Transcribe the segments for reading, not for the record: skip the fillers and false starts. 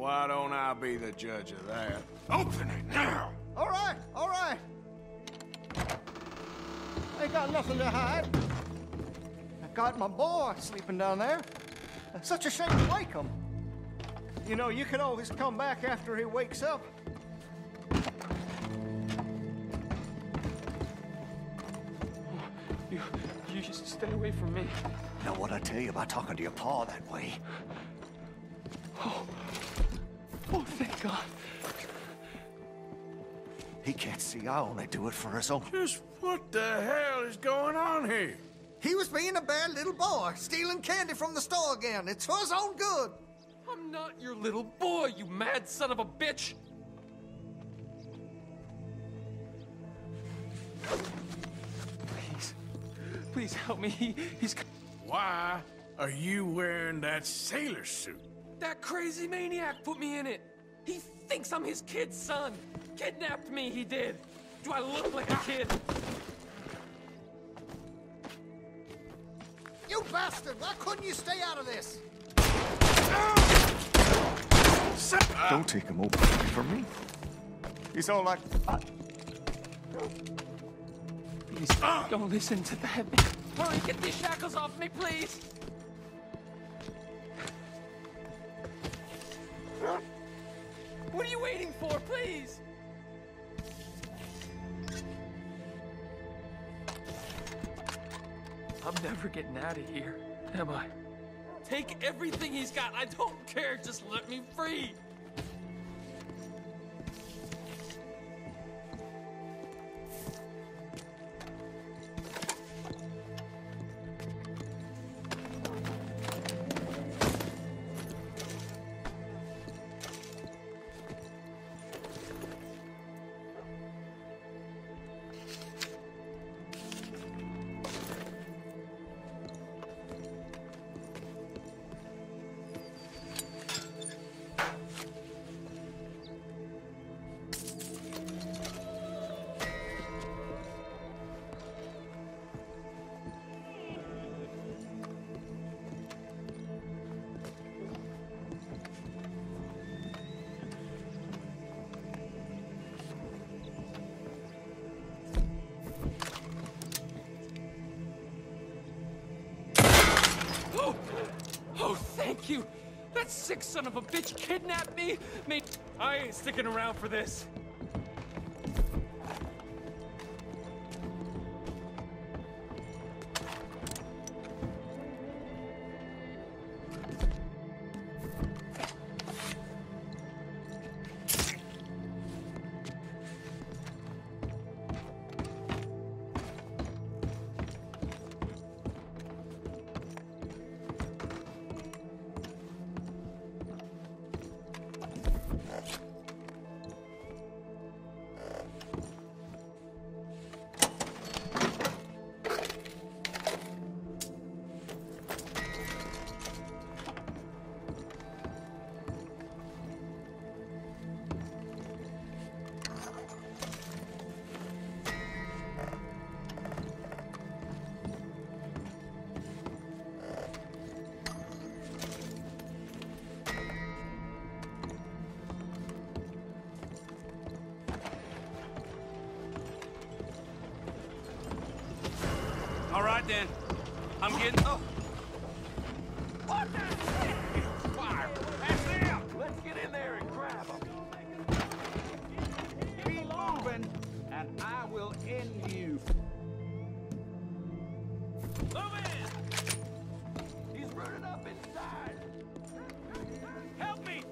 why don't I be the judge of that? Open it now! All right, all right. Ain't got nothing to hide. I got my boy sleeping down there. It's such a shame to wake him. You know, you could always come back after he wakes up. You just stay away from me. Now, what I tell you about talking to your pa that way? Oh, thank God. He can't see I only do it for his own. Just what the hell is going on here? He was being a bad little boy, stealing candy from the store again. It's for his own good. I'm not your little boy, you mad son of a bitch! Please help me. He's... Why are you wearing that sailor suit? That crazy maniac put me in it. He thinks I'm his kid's son. Kidnapped me, he did. Do I look like a kid? You bastard! Why couldn't you stay out of this? Don't take him over from me. He's all like... Please, don't listen to that. Hurry, get these shackles off me, please! What are you waiting for, please? I'm never getting out of here, am I? Take everything he's got. I don't care. Just let me free. Oh, thank you! That sick son of a bitch kidnapped me! I ain't sticking around for this. All right, then. I'm getting... Oh. What the shit? Fire! That's them! Let's get in there and grab them. Be moving, and I will end you. Move in! He's rooted up inside. Help me!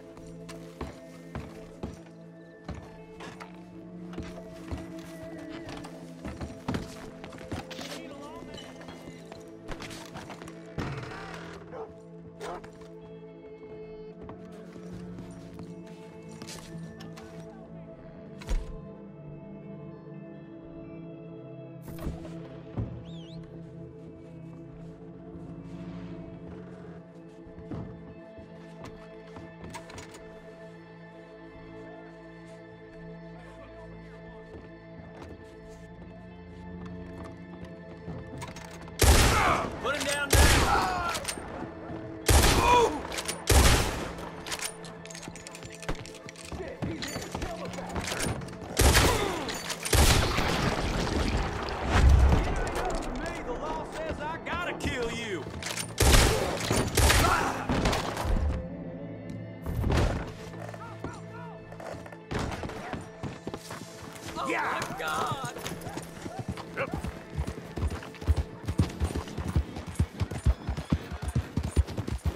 Put him down now. Oh, Yeah. my God!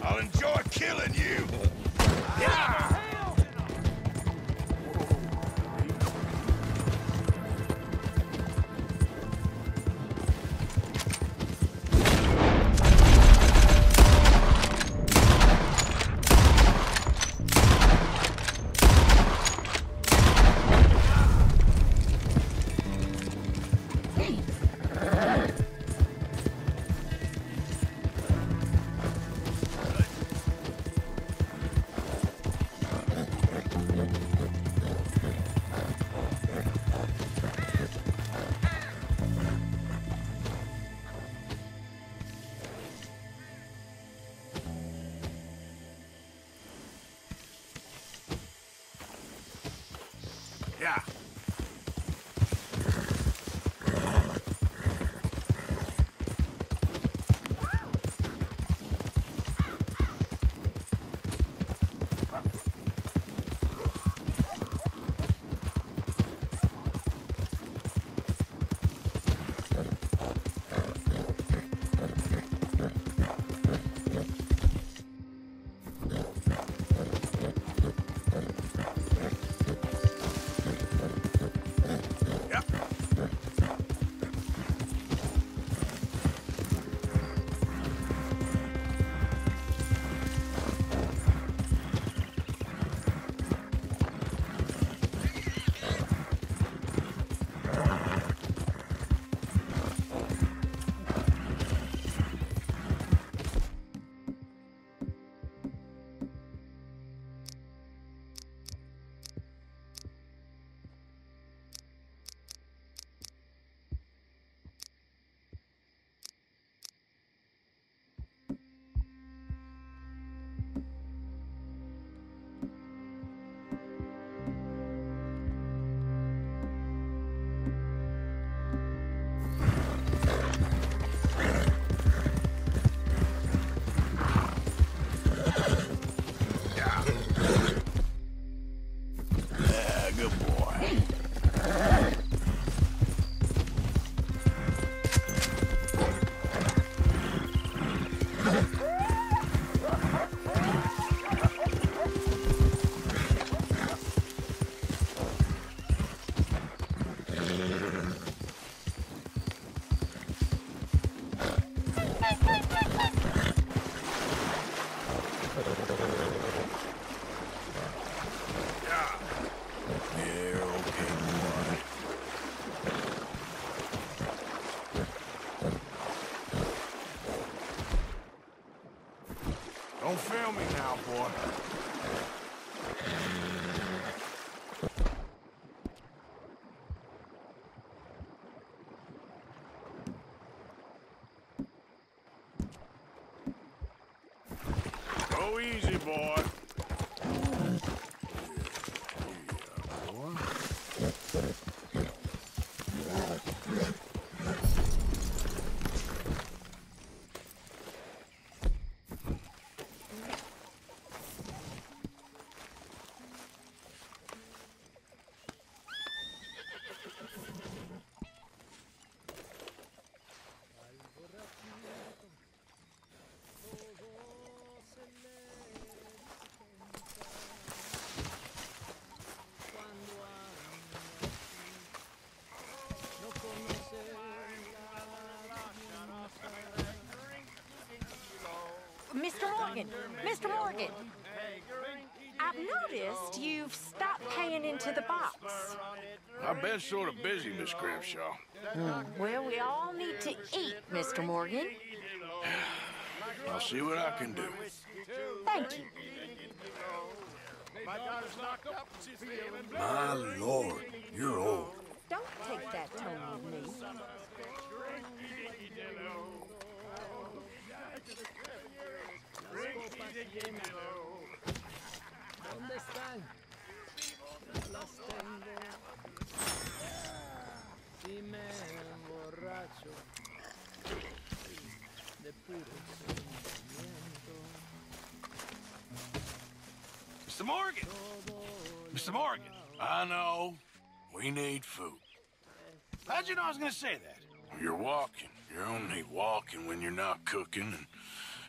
I'll enjoy killing you. Yeah. Yeah. Good boy. Yeah, okay, boy. Don't fail me now, boy. Go easy, boy. Mr. Morgan! Mr. Morgan! I've noticed you've stopped paying into the box. I've been sort of busy, Miss Grimshaw. Well, we all need to eat, Mr. Morgan. I'll see what I can do. Thank you. My lord, you're old. Don't take that tone with me. ¿Dónde están? Las tengo. Si me emborracho de puro sentimiento. Mr. Morgan! Mr. Morgan! I know. We need food. How'd you know I was gonna say that? You're walking. You're only walking when you're not cooking, and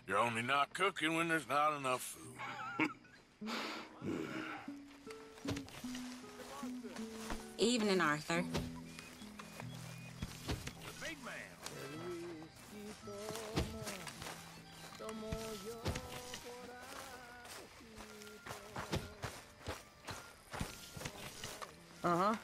you're only not cooking when there's not enough food. Evening, Arthur. Big man. Uh-huh.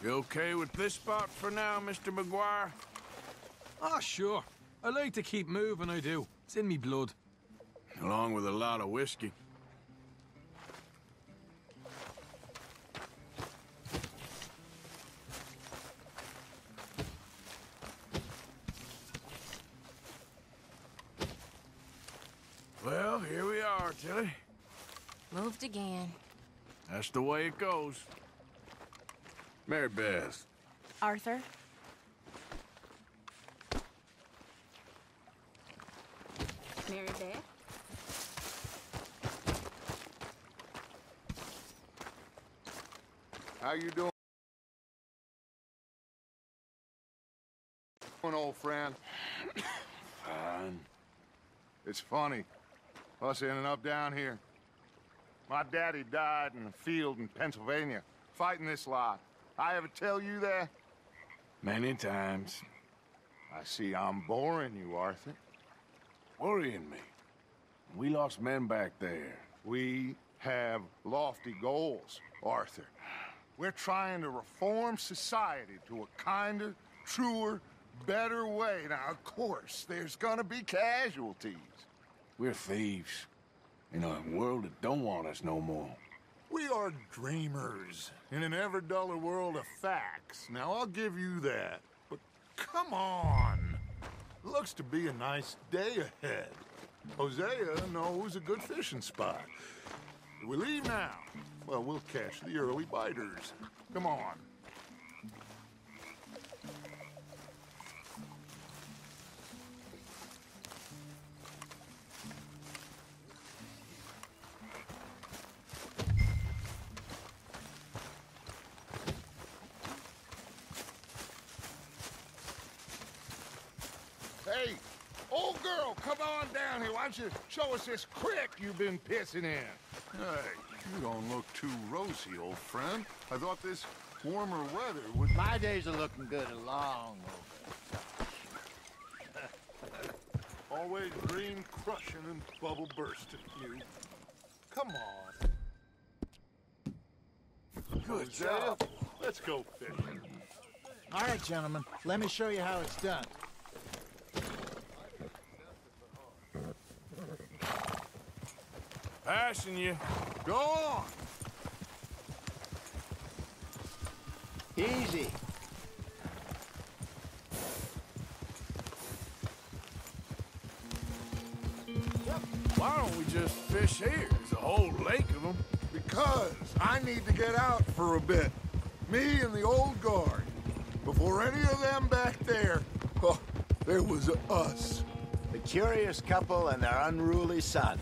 You okay with this spot for now, Mr. McGuire? Ah, sure. I like to keep moving, I do. It's in me blood. Along with a lot of whiskey. Well, here we are, Tilly. Moved again. That's the way it goes. Mary Beth. Arthur? Mary Beth? How you doing, old friend? Fine. It's funny, us ending up down here. My daddy died in a field in Pennsylvania, fighting this lot. I ever tell you that? Many times. I see I'm boring you, Arthur. Worrying me. We lost men back there. We have lofty goals, Arthur. We're trying to reform society to a kinder, truer, better way. Now, of course, there's gonna be casualties. We're thieves. In a world that don't want us no more. We are dreamers in an ever duller world of facts. Now, I'll give you that. But come on. Looks to be a nice day ahead. Hosea knows a good fishing spot. Do we leave now? Well, we'll catch the early biters. Come on. Hey, old girl, come on down here. Why don't you show us this creek you've been pissing in? Hey, you don't look too rosy, old friend. I thought this warmer weather would... My days are looking good along Always green crushing and bubble bursting, you. Come on. Good job. Let's go fishing. All right, gentlemen, let me show you how it's done. Passing you. Go on. Easy. Why don't we just fish here? There's a whole lake of them. Because I need to get out for a bit. Me and the old guard. Before any of them back there, oh, there was us. The curious couple and their unruly son.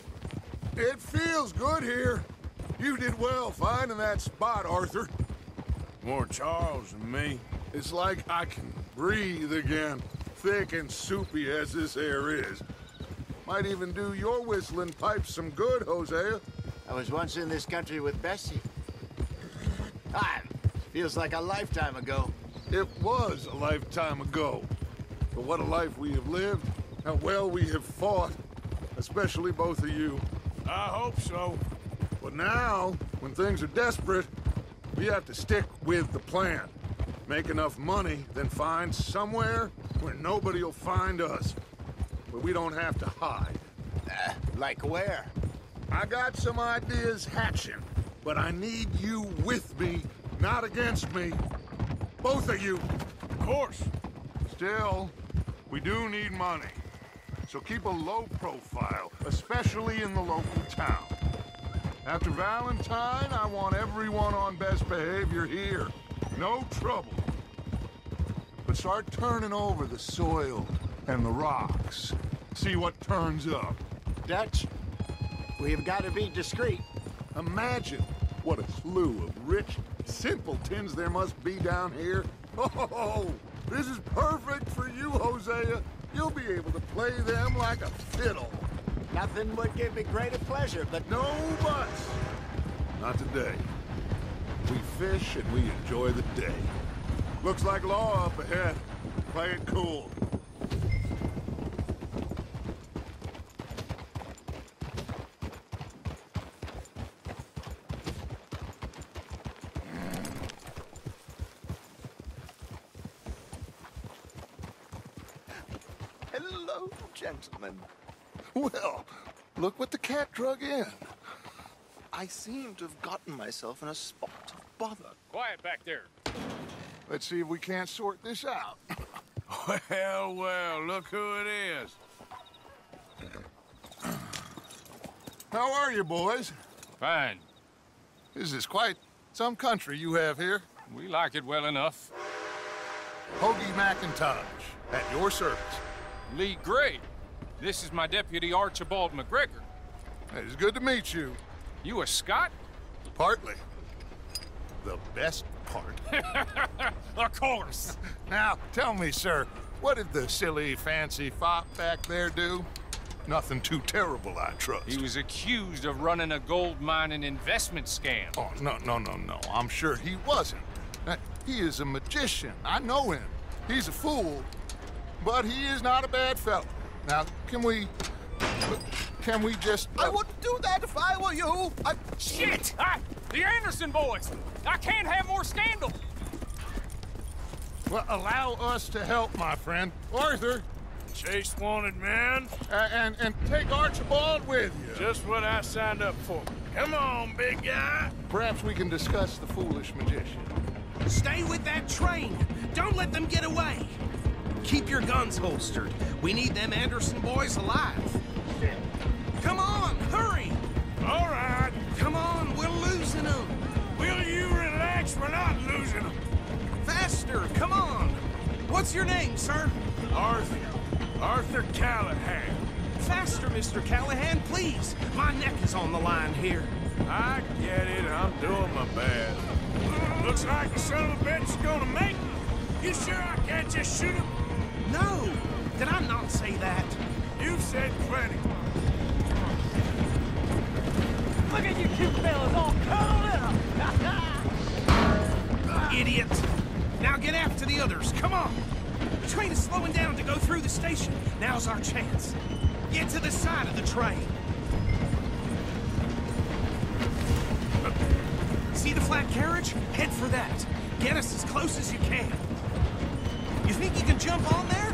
It feels good here. You did well finding that spot, Arthur. More Charles than me. It's like I can breathe again, thick and soupy as this air is. Might even do your whistling pipes some good, Hosea. I was once in this country with Bessie. Ah, feels like a lifetime ago. It was a lifetime ago. But what a life we have lived, how well we have fought, especially both of you. I hope so. But now, when things are desperate, we have to stick with the plan. Make enough money, then find somewhere where nobody will find us. Where we don't have to hide. Like where? I got some ideas hatching, but I need you with me, not against me. Both of you. Of course. Still, we do need money. So keep a low profile, especially in the local town. After Valentine, I want everyone on best behavior here. No trouble. But start turning over the soil and the rocks. See what turns up. Dutch, we've got to be discreet. Imagine what a slew of rich simpletons there must be down here. Oh, this is perfect for you, Hosea. You'll be able to play them like a fiddle. Nothing would give me greater pleasure, but No buts. Not today. We fish and we enjoy the day. Looks like law up ahead. Play it cool. Hello, gentlemen. Well, look what the cat drug in. I seem to have gotten myself in a spot of bother. Quiet back there. Let's see if we can't sort this out. Well, well, look who it is. How are you, boys? Fine. This is quite some country you have here. We like it well enough. Hoagie McIntosh, at your service. Lee Gray. This is my deputy Archibald McGregor. It's good to meet you. You a Scot? Partly. The best part. Of course. Now, tell me, sir, what did the silly, fancy fop back there do? Nothing too terrible, I trust. He was accused of running a gold mining investment scam. Oh, no. I'm sure he wasn't. He is a magician. I know him. He's a fool, but he is not a bad fellow. Now, can we just... I wouldn't do that if I were you. Shit! The Anderson boys! I can't have more scandal! Well, allow us to help, my friend. Arthur, Chase wanted man. and take Archibald with you. Just what I signed up for. Come on, big guy. Perhaps we can discuss the foolish magician. Stay with that train. Don't let them get away. Keep your guns holstered. We need them Anderson boys alive. Come on, hurry! All right. Come on, we're losing them. Will you relax? We're not losing them. Faster, come on. What's your name, sir? Arthur. Arthur Callahan. Faster, Mr. Callahan, please. My neck is on the line here. I get it. I'm doing my best. Looks like the son of a bitch is gonna make it. You sure I can't just shoot him? No. Did I not say that? You've said plenty. Look at you cute fellas all cuddled up! Idiot. Now get after the others. Come on. The train is slowing down to go through the station. Now's our chance. Get to the side of the train. See the flat carriage? Head for that. Get us as close as you can. You think you can jump on there?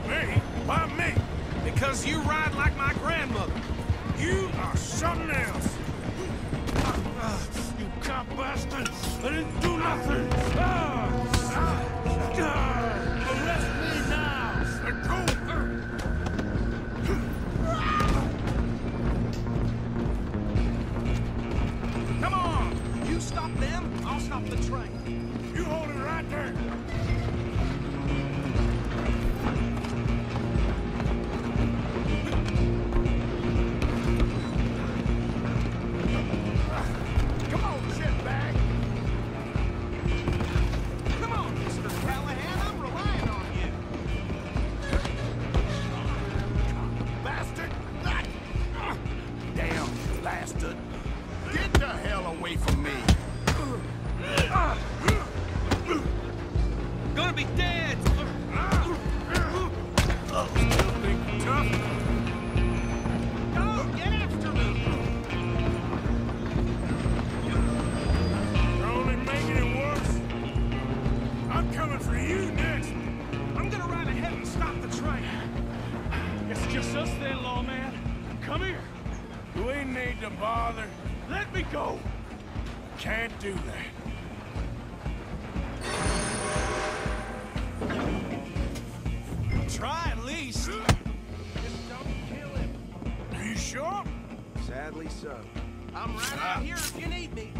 Me? Why me? Because you ride like my grandmother. You are something else. You cop bastard! I didn't do nothing! Arrest me now! Let go! Come on! You stop them, I'll stop the train. You hold it right there! be dead! Still think you're tough? Go, get after me! You're only making it worse. I'm coming for you next. I'm gonna ride ahead and stop the train. It's just us then, lawman. Come here. Do we need to bother? Let me go. Can't do that. Try at least. Just don't kill him. Are you sure? Sadly so. I'm right out here if you need me.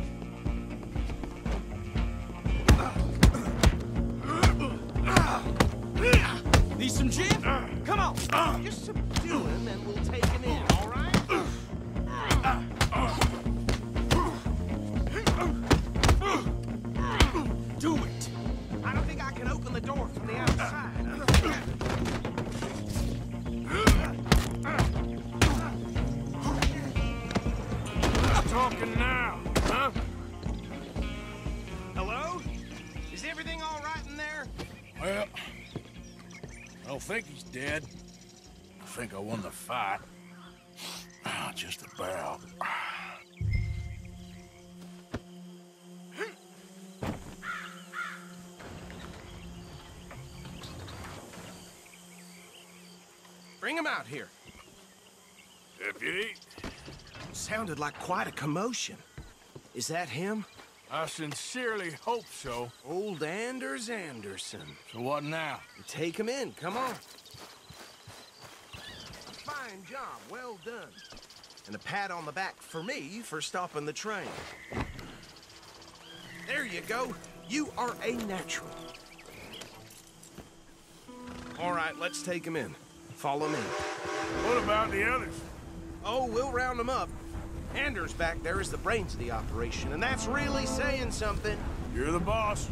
Need some gin? Come on. Just subdue him and we'll take him in, all right? Do it. I don't think I can open the door from the outside. Talking now, huh? Hello? Is everything all right in there? Well, I don't think he's dead. I think I won the fight. Just about. Bring him out here. Deputy, Sounded like quite a commotion. Is that him? I sincerely hope so. Old Anders Anderson. So what now? Take him in, come on. Fine job, well done. And a pat on the back for me for stopping the train. There you go. You are a natural. All right, let's take him in. Follow me. What about the others? Oh, we'll round them up. Anders back there is the brains of the operation, and that's really saying something. You're the boss.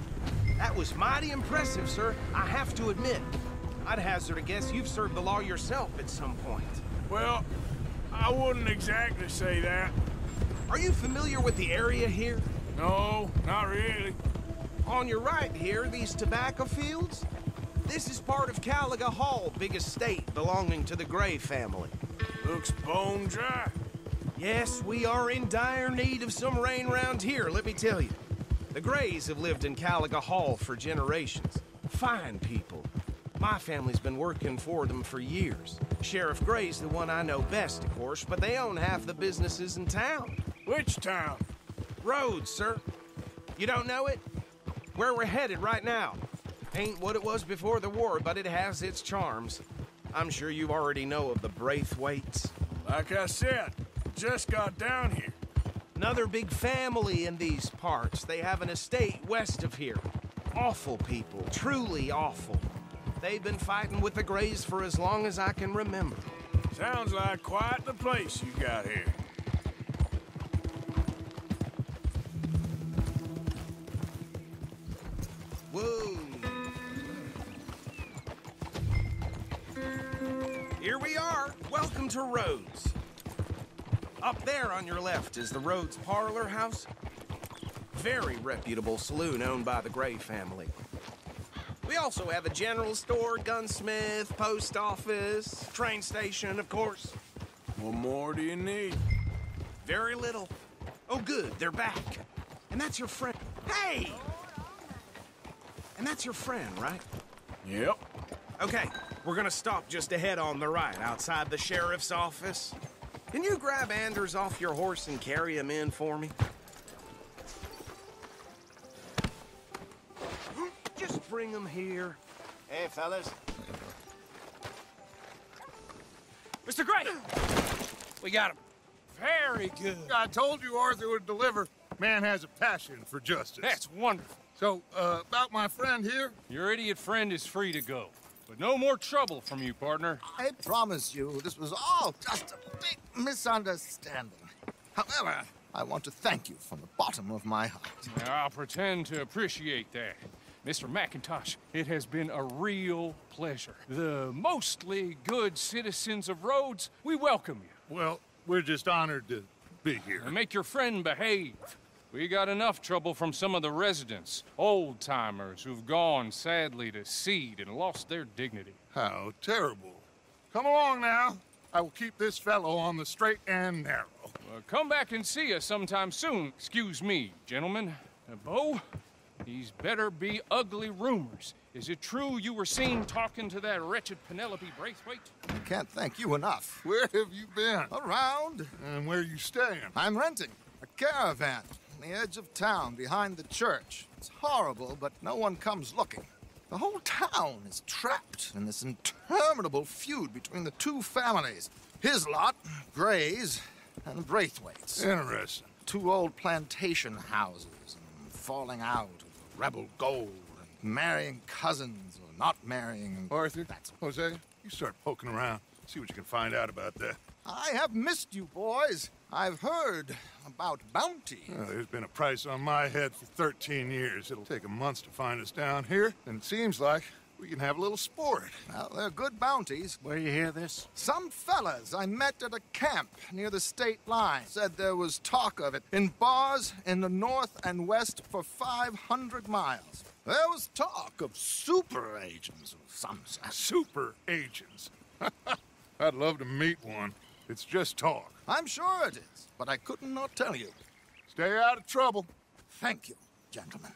That was mighty impressive, sir. I have to admit. I'd hazard a guess you've served the law yourself at some point. Well, I wouldn't exactly say that. Are you familiar with the area here? No, not really. On your right here, these tobacco fields? This is part of Caliga Hall, big estate belonging to the Gray family. Looks bone dry. Yes, we are in dire need of some rain round here, let me tell you. The Grays have lived in Caliga Hall for generations. Fine people. My family's been working for them for years. Sheriff Gray's the one I know best, of course, but they own half the businesses in town. Which town? Rhodes, sir. You don't know it? Where we're headed right now. Ain't what it was before the war, but it has its charms. I'm sure you already know of the Braithwaites. Like I said, just got down here. Another big family in these parts. They have an estate west of here. Awful people, truly awful. They've been fighting with the Grays for as long as I can remember. Sounds like quite the place you got here. Whoa. Here we are. Welcome to Rhodes. Up there on your left is the Rhodes Parlor House. Very reputable saloon owned by the Gray family. We also have a general store, gunsmith, post office, train station, of course. What more do you need? Very little. Oh, good, they're back. And that's your friend. Hey! And that's your friend, right? Yep. Okay, we're gonna stop just ahead on the right, outside the sheriff's office. Can you grab Anders off your horse and carry him in for me? Just bring him here. Hey, fellas. Mr. Gray! We got him. Very good. I told you Arthur would deliver. Man has a passion for justice. That's wonderful. So, about my friend here? Your idiot friend is free to go. But no more trouble from you, partner. I promise you, this was all just a big misunderstanding. However, I want to thank you from the bottom of my heart. I'll pretend to appreciate that. Mr. McIntosh, it has been a real pleasure. The mostly good citizens of Rhodes, we welcome you. Well, we're just honored to be here. And make your friend behave. We got enough trouble from some of the residents, old-timers who've gone, sadly, to seed and lost their dignity. How terrible. Come along now. I will keep this fellow on the straight and narrow. Come back and see us sometime soon. Excuse me, gentlemen. Bo, these better be ugly rumors. Is it true you were seen talking to that wretched Penelope Braithwaite? I can't thank you enough. Where have you been? Around. And where are you staying? I'm renting a caravan on the edge of town behind the church. It's horrible, but no one comes looking. The whole town is trapped in this interminable feud between the two families. His lot, Gray's, and Braithwaite's. Interesting. Two old plantation houses and falling out of rebel gold and marrying cousins or not marrying. Arthur, Jose, you start poking around. See what you can find out about that. I have missed you, boys. I've heard about bounty. Well, there's been a price on my head for 13 years. It'll take a month to find us down here, and it seems like we can have a little sport. Well, they're good bounties. Where you hear this? Some fellas I met at a camp near the state line said there was talk of it in bars in the north and west for 500 miles. There was talk of super agents of some sort. Super agents? I'd love to meet one. It's just talk. I'm sure it is, but I couldn't not tell you. Stay out of trouble. Thank you, gentlemen.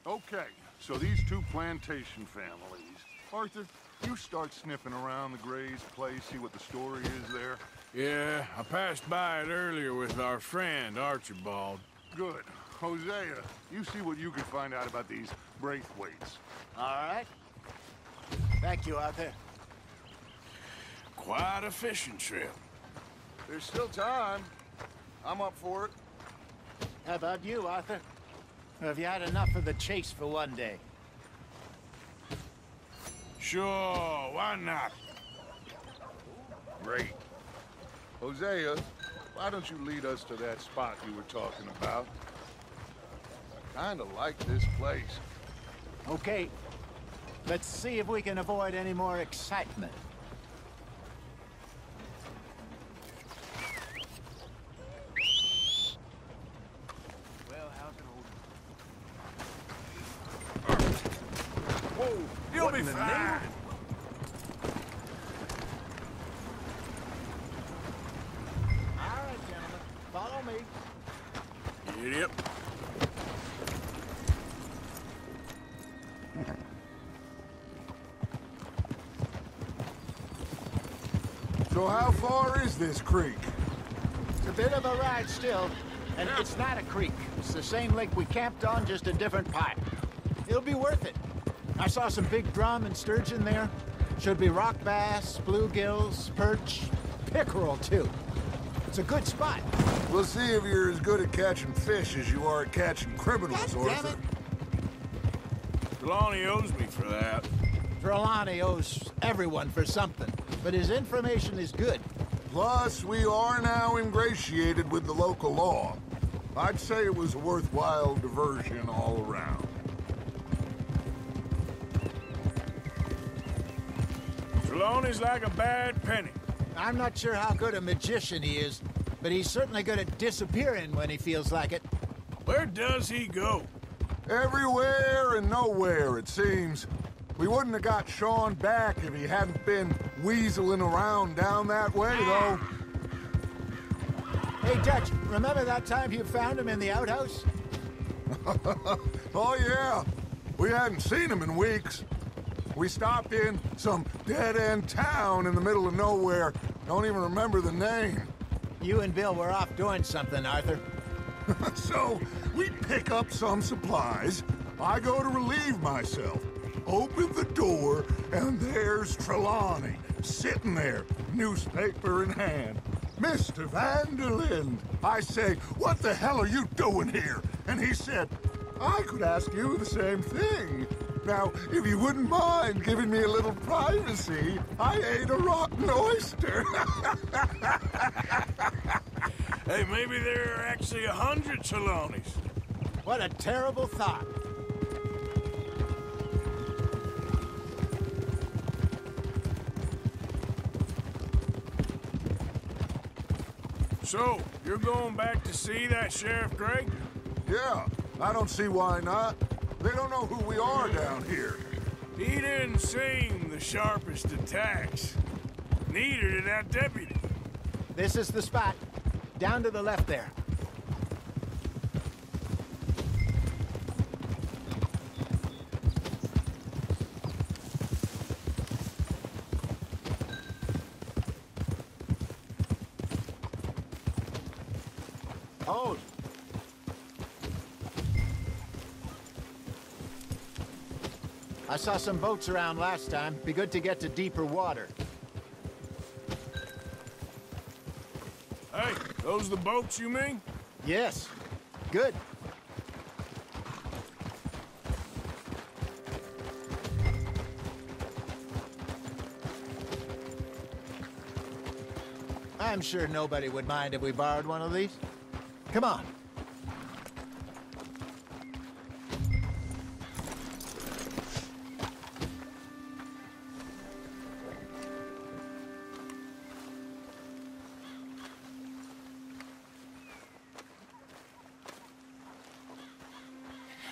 Okay, so these two plantation families. Arthur, you start sniffing around the Gray's place, see what the story is there. Yeah, I passed by it earlier with our friend, Archibald. Good. Hosea, you see what you can find out about these Braithwaites. All right. Thank you, Arthur. Quite a fishing trip. There's still time. I'm up for it. How about you, Arthur? Or have you had enough of the chase for one day? Sure, why not? Great. Hosea, why don't you lead us to that spot you were talking about? I kinda like this place. Okay. Let's see if we can avoid any more excitement. Well, how's it holding? Whoa, you'll be fine. All right, gentlemen. Follow me. Yep. So how far is this creek? It's a bit of a ride still, and it's not a creek. It's the same lake we camped on, just a different pipe. It'll be worth it. I saw some big drum and sturgeon there. Should be rock bass, bluegills, perch, pickerel too. It's a good spot. We'll see if you're as good at catching fish as you are at catching criminals, God damn Arthur. it. Trelawney owes me for that. Trelawney owes everyone for something, but his information is good. Plus, we are now ingratiated with the local law. I'd say it was a worthwhile diversion all around. Trelawney's like a bad penny. I'm not sure how good a magician he is, but he's certainly good at disappearing when he feels like it. Where does he go? Everywhere and nowhere, it seems. We wouldn't have got Sean back if he hadn't been weaseling around down that way, though. Hey, Dutch, remember that time you found him in the outhouse? Oh, yeah. We hadn't seen him in weeks. We stopped in some dead-end town in the middle of nowhere. Don't even remember the name. You and Bill were off doing something, Arthur. So, we pick up some supplies. I go to relieve myself. Open the door, and there's Trelawney, sitting there, newspaper in hand. Mr. Van der Linde. I say, what the hell are you doing here? And he said, I could ask you the same thing. Now, if you wouldn't mind giving me a little privacy, I ate a rotten oyster. Hey, maybe there are actually 100 Trelawneys. What a terrible thought. So, you're going back to see that Sheriff Drake? Yeah, I don't see why not. They don't know who we are down here. He didn't seem the sharpest attacks. Neither did that deputy. This is the spot. Down to the left there. Hold. I saw some boats around last time. Be good to get to deeper water. Hey, those the boats you mean? Yes. Good. I'm sure nobody would mind if we borrowed one of these. Come on.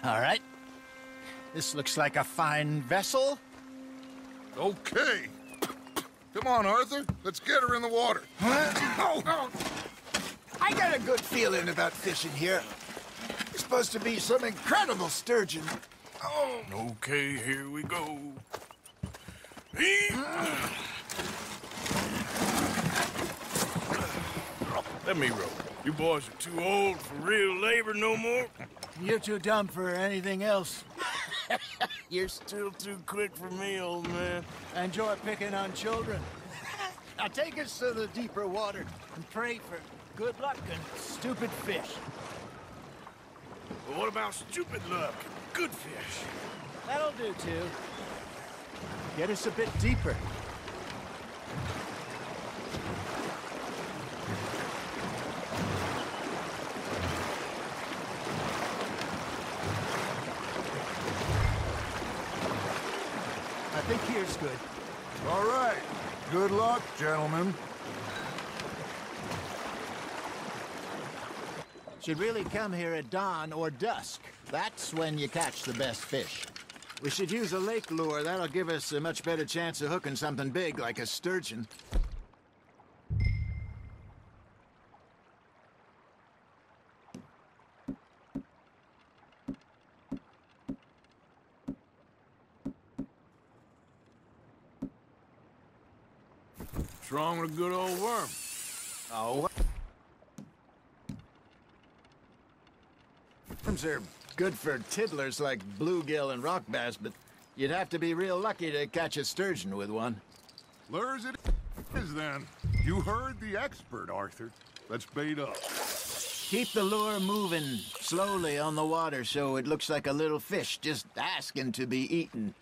All right. This looks like a fine vessel. Okay. Come on, Arthur. Let's get her in the water. Oh. I got a good feeling about fishing here. It's supposed to be some incredible sturgeon. Oh. Okay, here we go. Let me row. You boys are too old for real labor no more. You're too dumb for anything else. You're still too quick for me, old man. Enjoy picking on children. Now take us to the deeper water and pray for good luck and stupid fish. But what about stupid luck and good fish? That'll do, too. Get us a bit deeper. I think here's good. All right. Good luck, gentlemen. Should really come here at dawn or dusk. That's when you catch the best fish. We should use a lake lure. That'll give us a much better chance of hooking something big like a sturgeon. What's wrong with a good old worm? Oh. Worms are good for tiddlers like bluegill and rock bass, but you'd have to be real lucky to catch a sturgeon with one. Lures it is then. You heard the expert, Arthur. Let's bait up. Keep the lure moving slowly on the water so it looks like a little fish just asking to be eaten.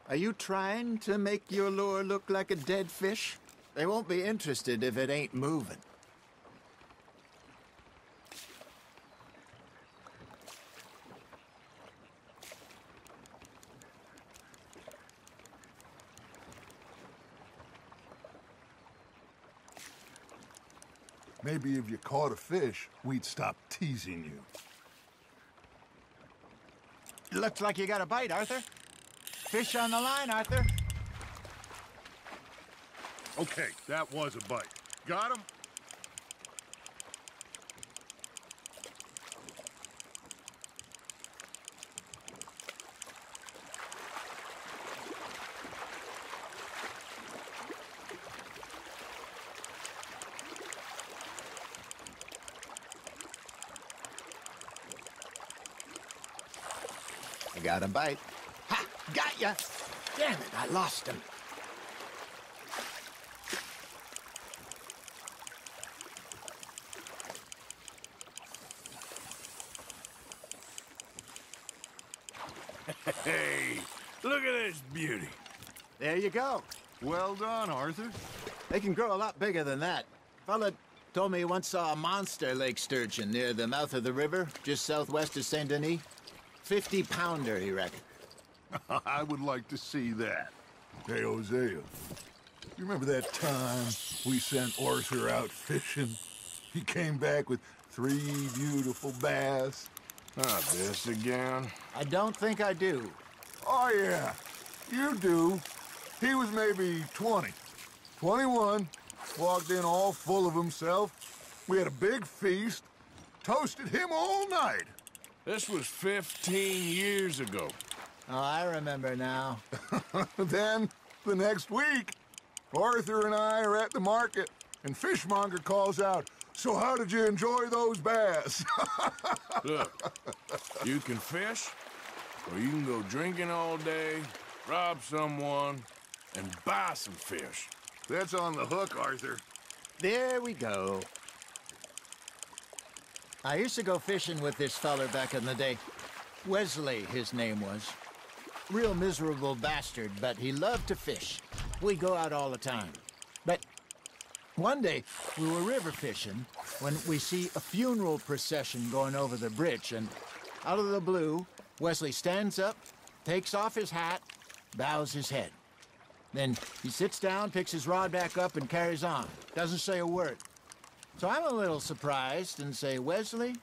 Are you trying to make your lure look like a dead fish? They won't be interested if it ain't moving. Maybe if you caught a fish, we'd stop teasing you. Looks like you got a bite, Arthur. Fish on the line, Arthur. Okay, that was a bite. Got him? I got a bite. Ha! Got ya! Damn it, I lost him. Hey, look at this beauty. There you go. Well done, Arthur. They can grow a lot bigger than that. Fella told me he once saw a monster lake sturgeon near the mouth of the river, just southwest of Saint Denis. 50-pounder, he reckoned. I would like to see that. Hey, Hosea, You remember that time we sent Arthur out fishing? He came back with 3 beautiful bass. Not this again. I don't think I do. Oh, yeah. You do. He was maybe 20. 21. Walked in all full of himself. We had a big feast. Toasted him all night. This was 15 years ago. Oh, I remember now. Then, the next week, Arthur and I are at the market, and Fishmonger calls out, "So how did you enjoy those bass?" Look, you can fish, or you can go drinking all day, rob someone, and buy some fish. That's on the hook, Arthur. There we go. I used to go fishing with this feller back in the day. Wesley, his name was. Real miserable bastard, but he loved to fish. We go out all the time. But one day, we were river fishing when we see a funeral procession going over the bridge, and out of the blue, Wesley stands up, takes off his hat, bows his head. Then he sits down, picks his rod back up, and carries on. Doesn't say a word. So I'm a little surprised and say, "Wesley?"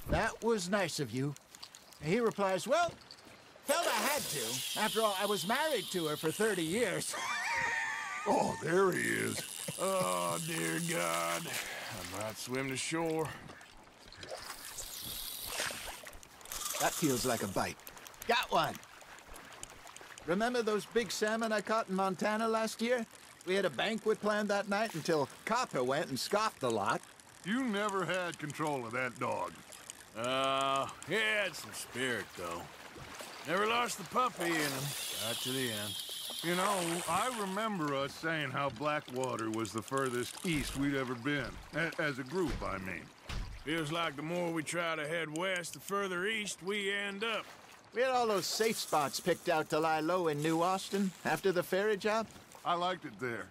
"That was nice of you." And he replies, "Well, felt I had to. After all, I was married to her for 30 years. Oh, there he is. Oh, dear God. I might swim to shore. That feels like a bite. Got one. Remember those big salmon I caught in Montana last year? We had a banquet planned that night until Copper went and scoffed a lot. You never had control of that dog. He had some spirit, though. Never lost the puppy in him. Right to the end. You know, I remember us saying how Blackwater was the furthest east we'd ever been. As a group, I mean. Feels like the more we try to head west, the further east we end up. We had all those safe spots picked out to lie low in New Austin after the ferry job. I liked it there.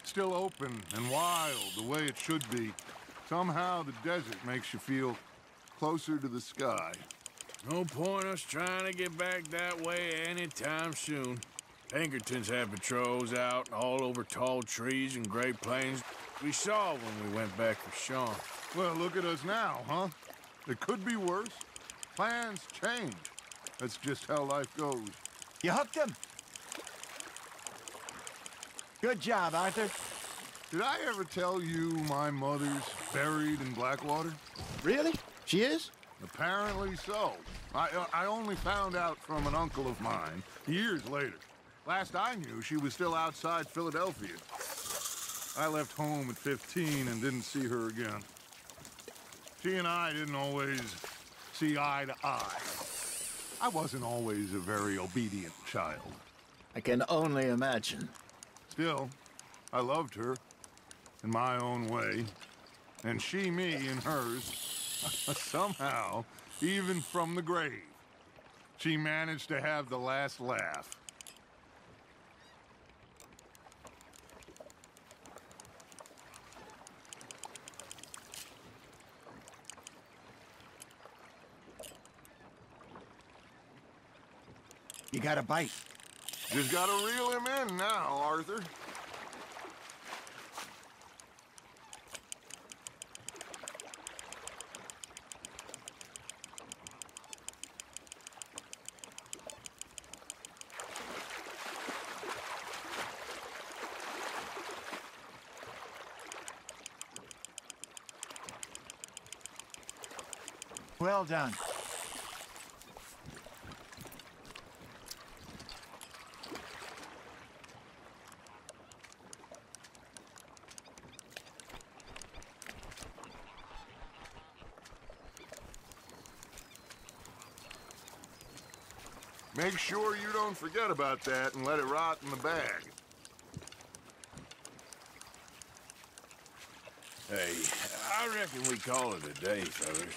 Still open and wild, the way it should be. Somehow the desert makes you feel closer to the sky. No point us trying to get back that way anytime soon. Pinkertons had patrols out all over tall trees and Great Plains. We saw when we went back for Sean. Well, look at us now, huh? It could be worse. Plans change. That's just how life goes. You hooked him. Good job, Arthur. Did I ever tell you my mother's buried in Blackwater? Really? She is? Apparently so. I only found out from an uncle of mine years later. Last I knew, she was still outside Philadelphia. I left home at 15 and didn't see her again. She and I didn't always see eye to eye. I wasn't always a very obedient child. I can only imagine. Still, I loved her in my own way, and she me in hers. Somehow, even from the grave, she managed to have the last laugh. You got a bite. Just gotta reel him in now, Arthur. Well done. Make sure you don't forget about that and let it rot in the bag. Hey, I reckon we call it a day, fellas.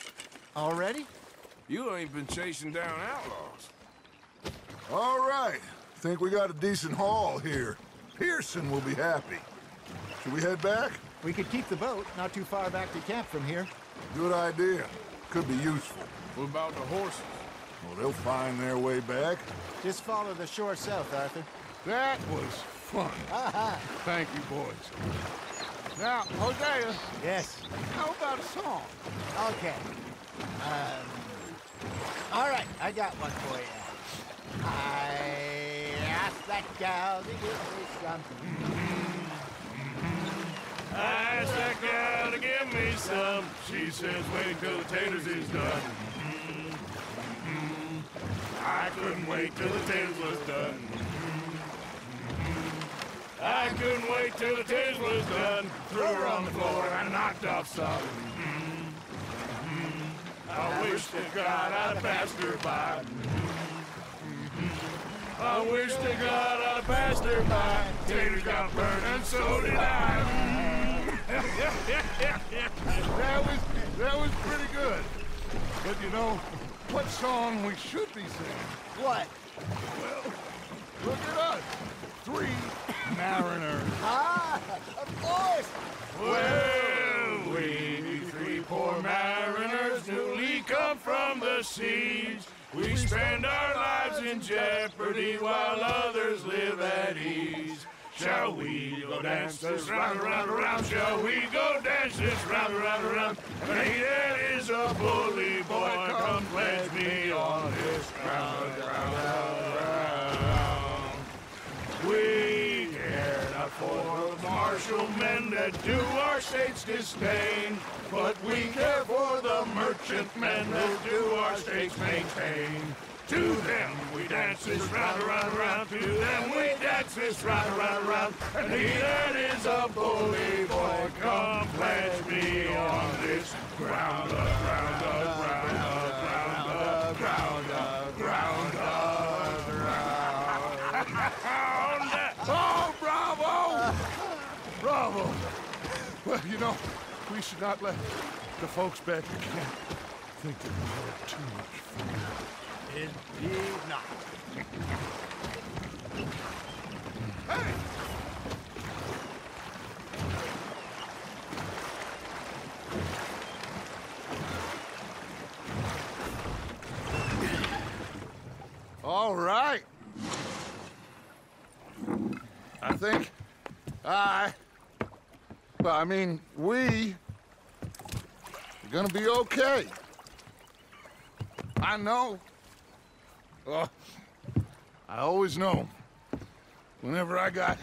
Already? You ain't been chasing down outlaws. All right. Think we got a decent haul here. Pearson will be happy. Should we head back? We could keep the boat not too far back to camp from here. Good idea. Could be useful. What about the horses? Well, they'll find their way back. Just follow the shore south, Arthur. That was fun. Thank you, boys. Now, Hosea. Yes. How about a song? Okay. All right, I got one for you. I asked that gal to give me some. I asked that gal to give me some. She says, wait till the taters is done. I couldn't wait till the taters was done. I couldn't wait till the taters was done. Threw her on the floor and knocked off some. I wish to God I'd passed her by. I wish to God I'd passed her by. Taters got burned and so did I. That was pretty good. But you know, what song we should be singing? What? Well, look at us. 3 mariners. Of course! Well, we 3 poor mariners newly come from the seas. We spend our lives in jeopardy while others live at ease. Shall we go dance this round, around, around? Shall we go dance this round, around, around? Hey, that is a bully boy. Come pledge me on this ground, ground, ground. We care not for the martial men that do our state's disdain, but we care for the merchant men that do our state's maintain. To them we dance this round, around, around. To them we dance this round, around, around. And he that is a bully boy, come pledge me on this ground, ground, ground, ground, ground, ground, ground. Oh, bravo! Bravo! Well, you know, we should not let the folks back at camp think that we had too much fun. Indeed not. Hey! All right. I think we are gonna be okay. I know. I always know. Whenever I got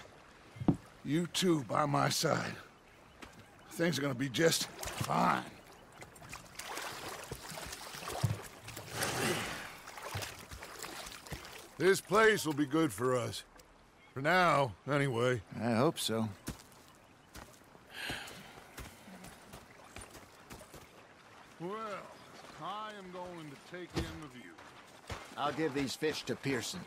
you two by my side, things are gonna be just fine. This place will be good for us. For now, anyway. I hope so. Well, I am going to take in the view. I'll give these fish to Pearson.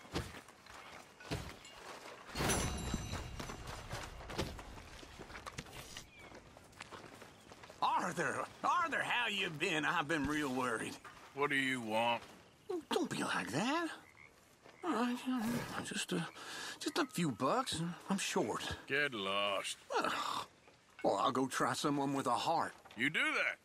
Arthur, how you been? I've been real worried. What do you want? Don't be like that. All right, just a few bucks. I'm short. Get lost. Well, I'll go try someone with a heart. You do that.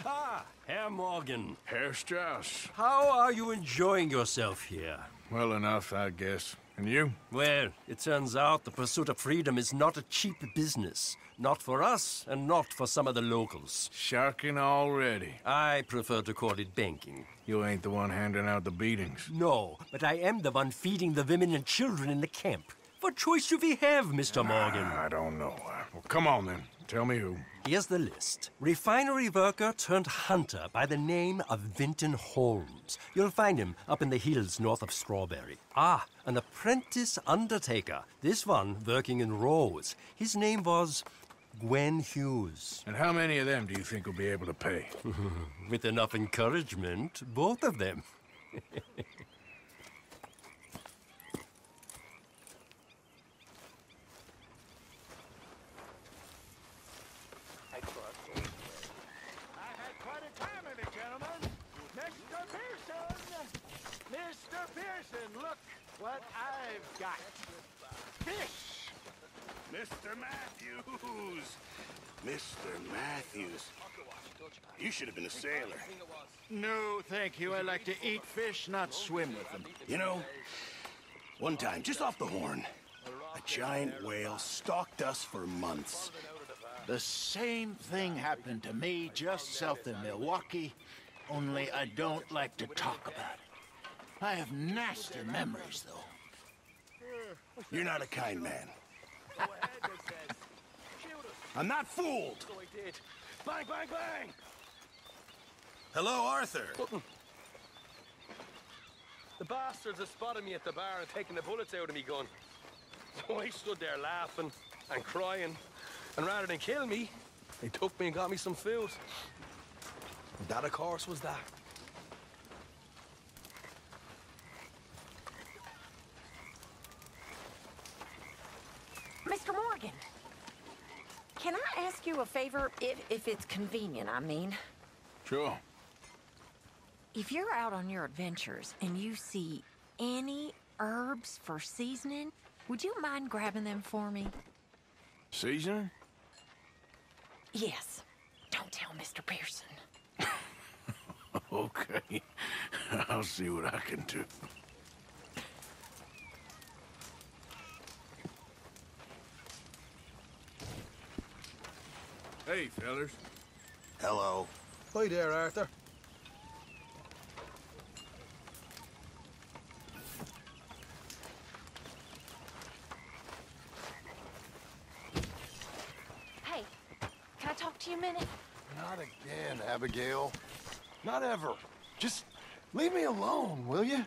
Ah, Herr Morgan. Herr Strauss. How are you enjoying yourself here? Well enough, I guess. And you? Well, it turns out the pursuit of freedom is not a cheap business. Not for us, and not for some of the locals. Sharking already. I prefer to call it banking. You ain't the one handing out the beatings. No, but I am the one feeding the women and children in the camp. What choice do we have, Mr. Morgan? I don't know. Well, come on, then. Tell me who. Here's the list. Refinery worker turned hunter by the name of Vinton Holmes. You'll find him up in the hills north of Strawberry. Ah, an apprentice undertaker. This one working in Rose. His name was Gwen Hughes. And how many of them do you think will be able to pay? With enough encouragement, both of them. What I've got. Fish! Mr. Matthews! Mr. Matthews. You should have been a sailor. No, thank you. I like to eat fish, not swim with them. You know, one time, just off the Horn, a giant whale stalked us for months. The same thing happened to me just south of Milwaukee, only I don't like to talk about it. I have nasty memories, though. You're not a kind man. I'm not fooled. Bang, bang, bang! Hello, Arthur. The bastards have spotted me at the bar and taken the bullets out of me gun. So I stood there laughing and crying, and rather than kill me, they took me and got me some food. And that, of course, was that. Mr. Morgan, can I ask you a favor, if it's convenient, I mean? Sure. If you're out on your adventures and you see any herbs for seasoning, would you mind grabbing them for me? Seasoning? Yes. Don't tell Mr. Pearson. Okay. I'll see what I can do. Hey, fellers. Hello. Hi there, Arthur. Hey, can I talk to you a minute? Not again, Abigail. Not ever. Just leave me alone, will you?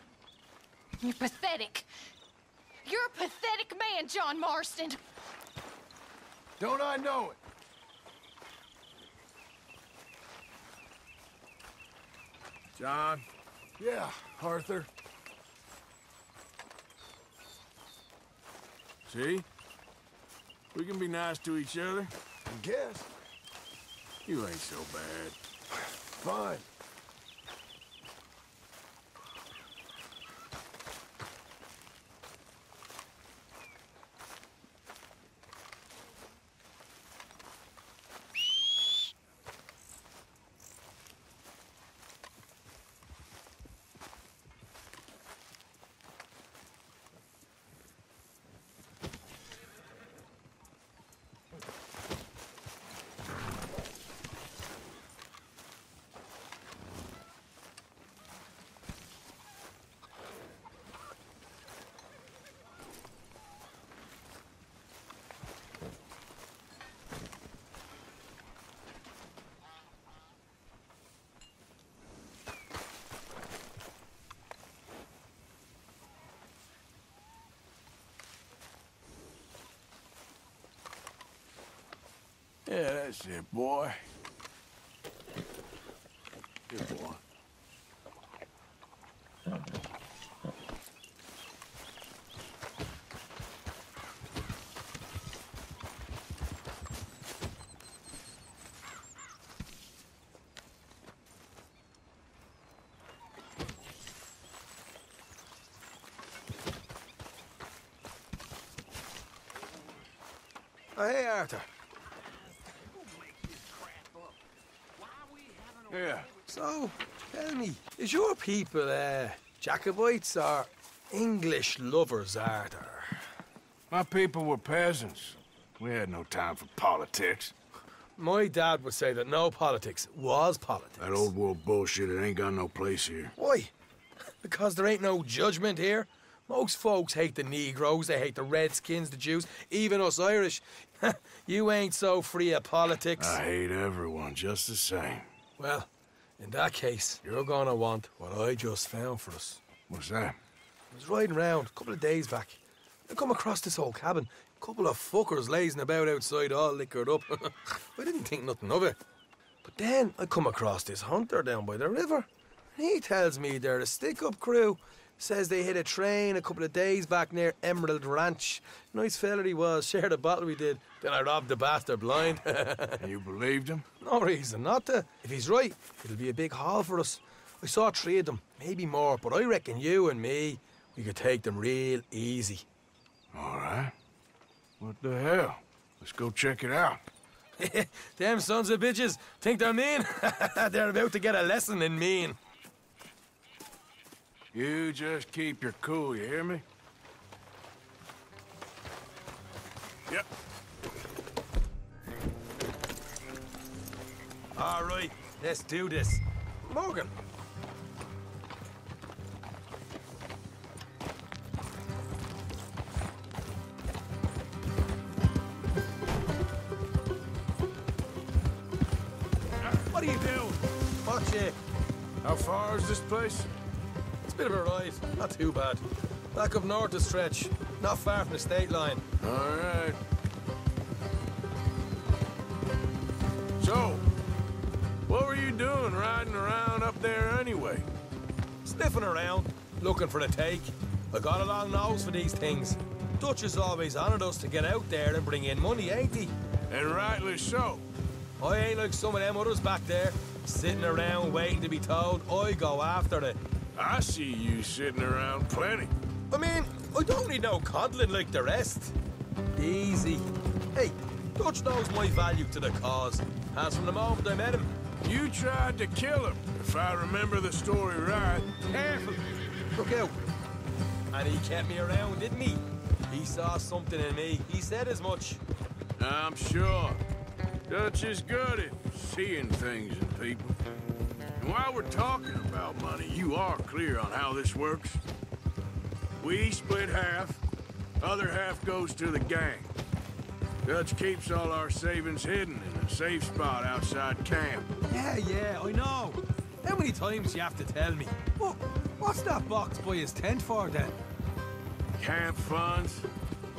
You're pathetic. You're a pathetic man, John Marston. Don't I know it? John? Yeah, Arthur. See? We can be nice to each other. I guess. You ain't so bad. Fine. Yeah, that's it, boy. Good boy. Oh, hey, Arthur. Yeah. So, tell me, is your people, Jacobites or English lovers, Arthur? My people were peasants. We had no time for politics. My dad would say that no politics was politics. That old world bullshit, it ain't got no place here. Why? Because there ain't no judgment here. Most folks hate the Negroes, they hate the Redskins, the Jews, even us Irish. You ain't so free of politics. I hate everyone just the same. Well, in that case, you're gonna want what I just found for us. What's that? I was riding around a couple of days back. I come across this old cabin. A couple of fuckers lazing about outside all liquored up. I didn't think nothing of it. But then I come across this hunter down by the river. And he tells me they're a stick-up crew. Says they hit a train a couple of days back near Emerald Ranch. Nice fella he was, shared a bottle we did. Then I robbed the bastard blind. And you believed him? No reason not to. If he's right, it'll be a big haul for us. I saw 3 of them, maybe more, but I reckon you and me, we could take them real easy. All right. What the hell? Let's go check it out. Them sons of bitches think they're mean. They're about to get a lesson in mean. You just keep your cool, you hear me? Yep. All right, let's do this. Morgan. What are you doing? Watch it. How far is this place? It's a bit of a ride. Not too bad. Back up north a stretch. Not far from the state line. All right. So, what were you doing riding around up there anyway? Sniffing around, looking for a take. I got a long nose for these things. Dutch has always honoured us to get out there and bring in money, ain't he? And rightly so. I ain't like some of them others back there, sitting around waiting to be told. I go after it. I see you sitting around plenty. I mean, I don't need no coddling like the rest. Easy. Hey, Dutch knows my value to the cause. As from the moment I met him. You tried to kill him, if I remember the story right. Careful. Look out. And he kept me around, didn't he? He saw something in me. He said as much. I'm sure. Dutch is good at seeing things in people. And while we're talking about money, you are clear on how this works. We split half, other half goes to the gang. Dutch keeps all our savings hidden in a safe spot outside camp. Yeah, I know. How many times do you have to tell me? What's that box by his tent for, then? Camp funds,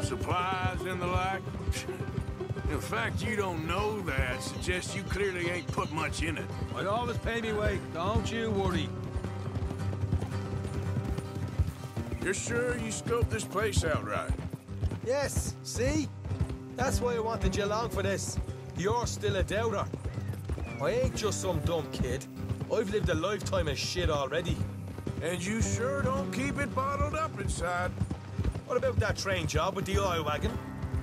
supplies, and the like. The fact you don't know that suggests you clearly ain't put much in it. I'd always pay me way, don't you worry. You're sure you scoped this place out right? Yes, see? That's why I wanted you along for this. You're still a doubter. I ain't just some dumb kid. I've lived a lifetime of shit already. And you sure don't keep it bottled up inside. What about that train job with the oil wagon?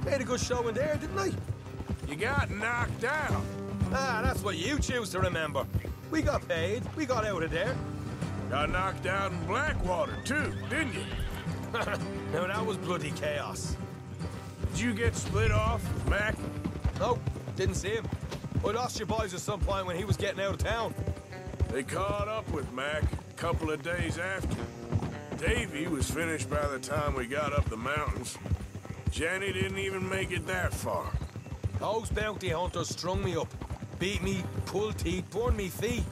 Made a good show in there, didn't I? You got knocked out. Ah, that's what you choose to remember. We got paid. We got out of there. Got knocked out in Blackwater, too, didn't you? Now, that was bloody chaos. Did you get split off with Mac? No, didn't see him. I lost your boys at some point when he was getting out of town. They caught up with Mac a couple of days after. Davy was finished by the time we got up the mountains. Jenny didn't even make it that far. Those bounty hunters strung me up. Beat me, pulled teeth, burned me feet.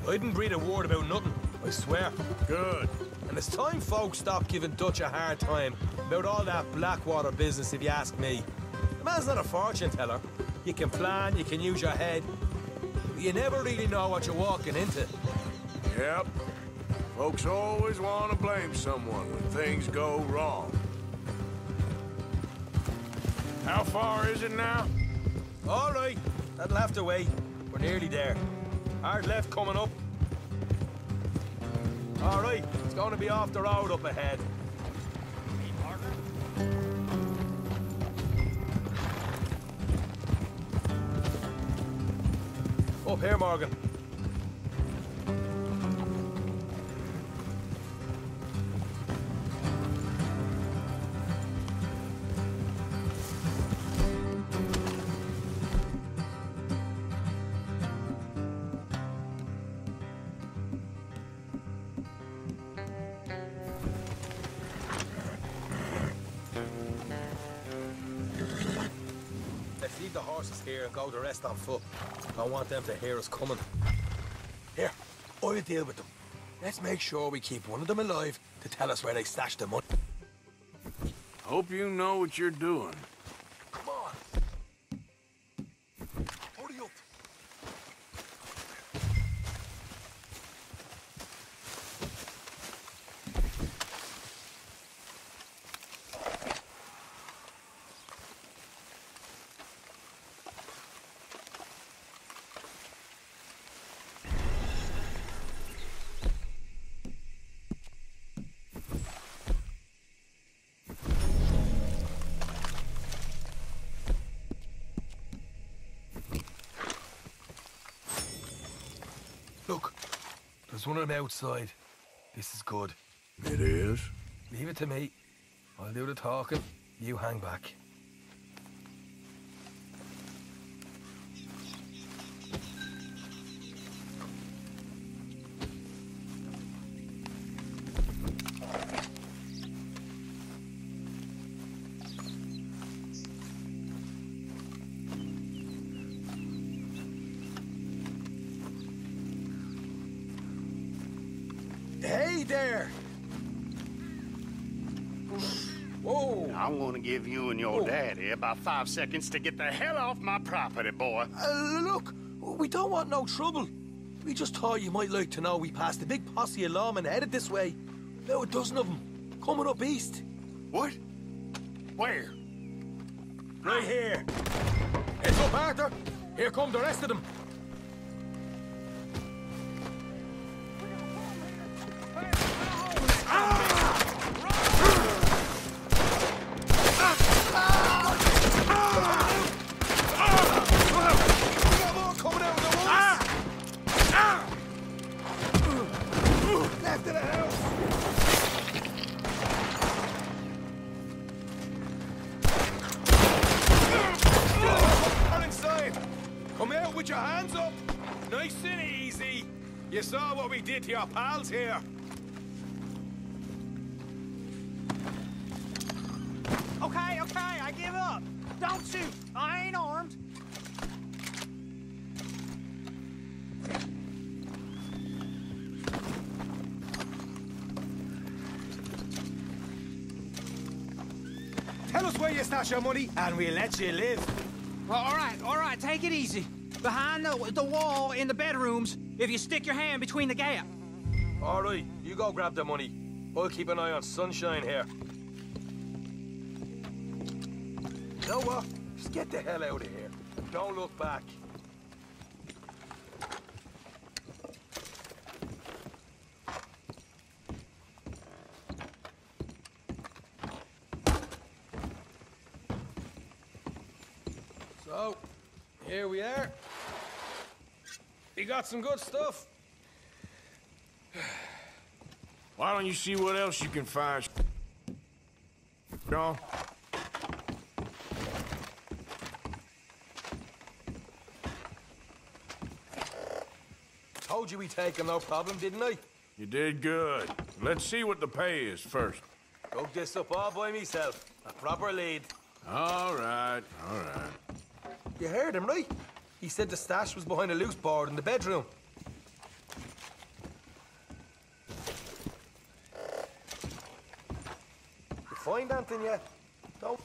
I didn't breathe a word about nothing, I swear. Good. And it's time folks stopped giving Dutch a hard time about all that Blackwater business, if you ask me. The man's not a fortune teller. You can plan, you can use your head. But you never really know what you're walking into. Yep. Folks always want to blame someone when things go wrong. How far is it now? All right, that'll have to wait. We're nearly there. Hard left coming up. All right, it's going to be off the road up ahead. Up here, Morgan. Let's leave the horses here and go the rest on foot. Don't want them to hear us coming. Here, I'll deal with them. Let's make sure we keep one of them alive to tell us where they stashed the money. Hope you know what you're doing. Come on. Hurry up. Look, there's one of them outside. This is good. It is? Leave it to me. I'll do the talking. You hang back. Hey there! Whoa! I'm gonna give you and your daddy about 5 seconds to get the hell off my property, boy. Look, we don't want no trouble. We just thought you might like to know we passed a big posse of lawmen headed this way. About a dozen of them, coming up east. What? Where? Right here. Heads up, Arthur. Here come the rest of them. With your hands up. Nice and easy. You saw what we did to your pals here. Okay, I give up. Don't shoot. I ain't armed. Tell us where you stash your money, and we'll let you live. All right, take it easy. Behind the wall in the bedrooms, if you stick your hand between the gap. All right, you go grab the money. I'll keep an eye on Sunshine here. You know what? Just get the hell out of here. Don't look back. So, here we are. We got some good stuff. Why don't you see what else you can find, Sean? Told you we'd take him, no problem, didn't I? You did good. Let's see what the pay is first. Dug this up all by myself. A proper lead. All right. You heard him, right? He said the stash was behind a loose board in the bedroom. You find anything yet? Don't...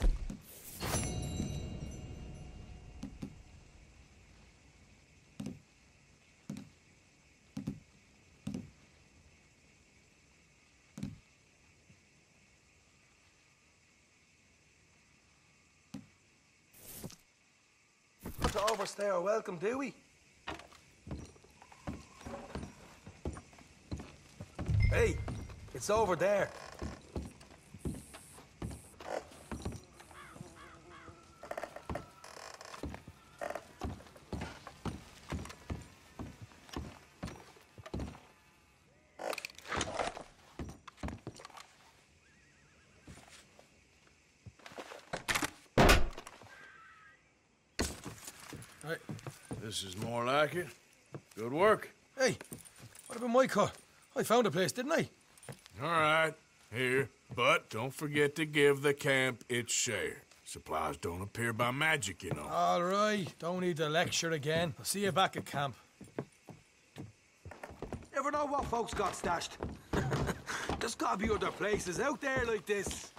Not to overstay our welcome, do we? Hey, it's over there. Right. This is more like it. Good work. Hey, what about my cut? I found a place, didn't I? All right, here. But don't forget to give the camp its share. Supplies don't appear by magic, you know. All right, don't need to lecture again. I'll see you back at camp. Never know what folks got stashed. There's gotta be other places out there like this.